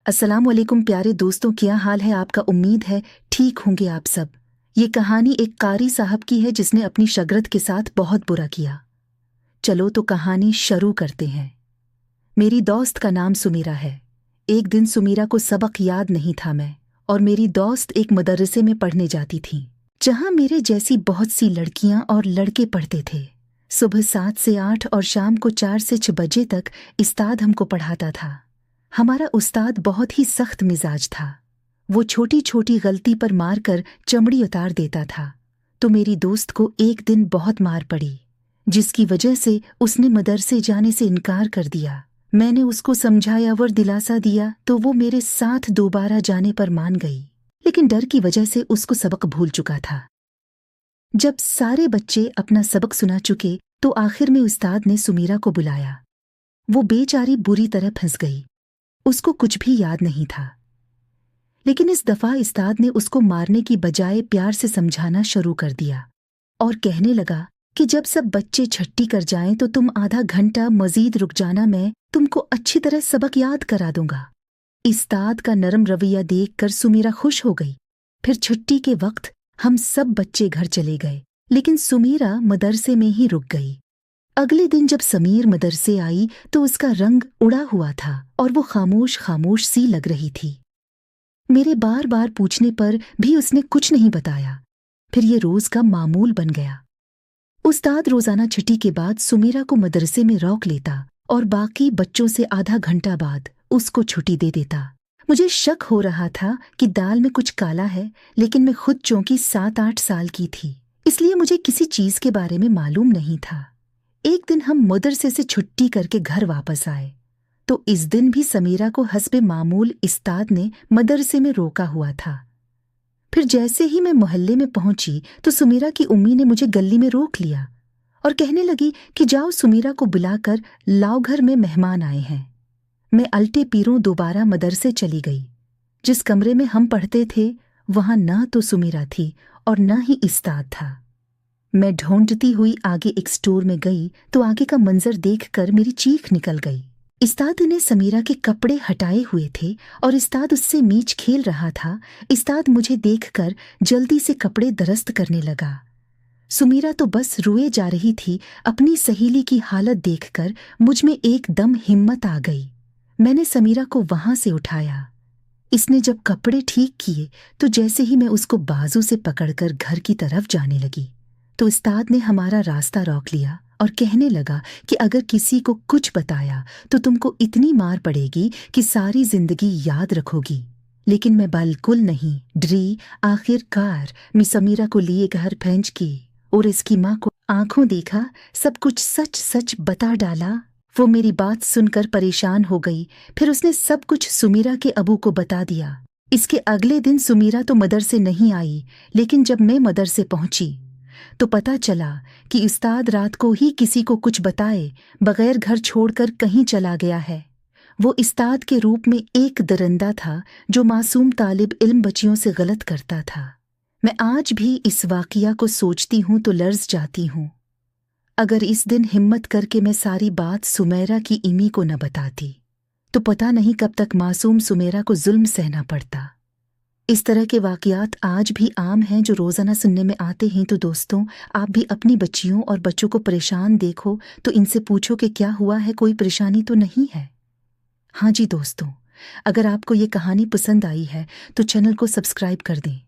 अस्सलाम वालेकुम प्यारे दोस्तों, क्या हाल है आपका। उम्मीद है ठीक होंगे आप सब। ये कहानी एक कारी साहब की है जिसने अपनी शगरत के साथ बहुत बुरा किया। चलो तो कहानी शुरू करते हैं। मेरी दोस्त का नाम सुमीरा है। एक दिन सुमीरा को सबक याद नहीं था। मैं और मेरी दोस्त एक मदरसे में पढ़ने जाती थी जहाँ मेरे जैसी बहुत सी लड़कियां और लड़के पढ़ते थे। सुबह 7 से 8 और शाम को 4 से 6 बजे तक उस्ताद हमको पढ़ाता था। हमारा उस्ताद बहुत ही सख्त मिजाज था। वो छोटी छोटी गलती पर मार कर चमड़ी उतार देता था। तो मेरी दोस्त को एक दिन बहुत मार पड़ी, जिसकी वजह से उसने मदरसे जाने से इनकार कर दिया। मैंने उसको समझाया और दिलासा दिया तो वो मेरे साथ दोबारा जाने पर मान गई, लेकिन डर की वजह से उसको सबक भूल चुका था। जब सारे बच्चे अपना सबक सुना चुके तो आखिर में उस्ताद ने सुमीरा को बुलाया। वो बेचारी बुरी तरह फंस गई। उसको कुछ भी याद नहीं था, लेकिन इस दफा उस्ताद ने उसको मारने की बजाय प्यार से समझाना शुरू कर दिया और कहने लगा कि जब सब बच्चे छुट्टी कर जाएं तो तुम आधा घंटा मजीद रुक जाना, मैं तुमको अच्छी तरह सबक याद करा दूंगा। उस्ताद का नरम रवैया देखकर सुमीरा खुश हो गई। फिर छुट्टी के वक्त हम सब बच्चे घर चले गए, लेकिन सुमीरा मदरसे में ही रुक गई। अगले दिन जब समीर मदरसे आई तो उसका रंग उड़ा हुआ था और वो खामोश खामोश सी लग रही थी। मेरे बार बार पूछने पर भी उसने कुछ नहीं बताया। फिर ये रोज का मामूल बन गया। उस्ताद रोजाना छुट्टी के बाद सुमीरा को मदरसे में रोक लेता और बाकी बच्चों से आधा घंटा बाद उसको छुट्टी दे देता। मुझे शक हो रहा था कि दाल में कुछ काला है, लेकिन मैं खुद चूंकि 7-8 साल की थी, इसलिए मुझे किसी चीज के बारे में मालूम नहीं था। एक दिन हम मदरसे से छुट्टी करके घर वापस आए तो इस दिन भी समीरा को हस्बे मामूल उस्ताद ने मदरसे में रोका हुआ था। फिर जैसे ही मैं मोहल्ले में पहुंची तो सुमीरा की उम्मी ने मुझे गली में रोक लिया और कहने लगी कि जाओ सुमीरा को बुलाकर लाओ, घर में मेहमान आए हैं। मैं अलटे पीरों दोबारा मदरसे चली गई। जिस कमरे में हम पढ़ते थे वहां ना तो सुमीरा थी और ना ही उस्ताद था। मैं ढूंढती हुई आगे एक स्टोर में गई तो आगे का मंजर देखकर मेरी चीख निकल गई। उस्ताद ने समीरा के कपड़े हटाए हुए थे और उस्ताद उससे मीच खेल रहा था। उस्ताद मुझे देखकर जल्दी से कपड़े दरस्त करने लगा। सुमीरा तो बस रोए जा रही थी। अपनी सहेली की हालत देखकर मुझ में एकदम हिम्मत आ गई। मैंने समीरा को वहां से उठाया। इसने जब कपड़े ठीक किए तो जैसे ही मैं उसको बाजू से पकड़कर घर की तरफ जाने लगी तो उस्ताद ने हमारा रास्ता रोक लिया और कहने लगा कि अगर किसी को कुछ बताया तो तुमको इतनी मार पड़ेगी कि सारी जिंदगी याद रखोगी। लेकिन मैं बिल्कुल नहीं डरी। आखिरकार मैं समीरा को लिए घर पहुंच की और इसकी माँ को आंखों देखा सब कुछ सच सच बता डाला। वो मेरी बात सुनकर परेशान हो गई। फिर उसने सब कुछ सुमीरा के अबू को बता दिया। इसके अगले दिन सुमीरा तो मदरसे नहीं आई, लेकिन जब मैं मदरसे पहुंची तो पता चला कि उस्ताद रात को ही किसी को कुछ बताए बगैर घर छोड़कर कहीं चला गया है। वो उस्ताद के रूप में एक दरिंदा था जो मासूम तालिब इल्म बच्चियों से गलत करता था। मैं आज भी इस वाक़िया को सोचती हूँ तो लर्ज़ जाती हूँ। अगर इस दिन हिम्मत करके मैं सारी बात सुमेरा की इमी को न बताती तो पता नहीं कब तक मासूम सुमेरा को जुल्म सहना पड़ता। इस तरह के वाक़ियात आज भी आम हैं जो रोज़ाना सुनने में आते हैं। तो दोस्तों, आप भी अपनी बच्चियों और बच्चों को परेशान देखो तो इनसे पूछो कि क्या हुआ है, कोई परेशानी तो नहीं है। हाँ जी दोस्तों, अगर आपको ये कहानी पसंद आई है तो चैनल को सब्सक्राइब कर दें।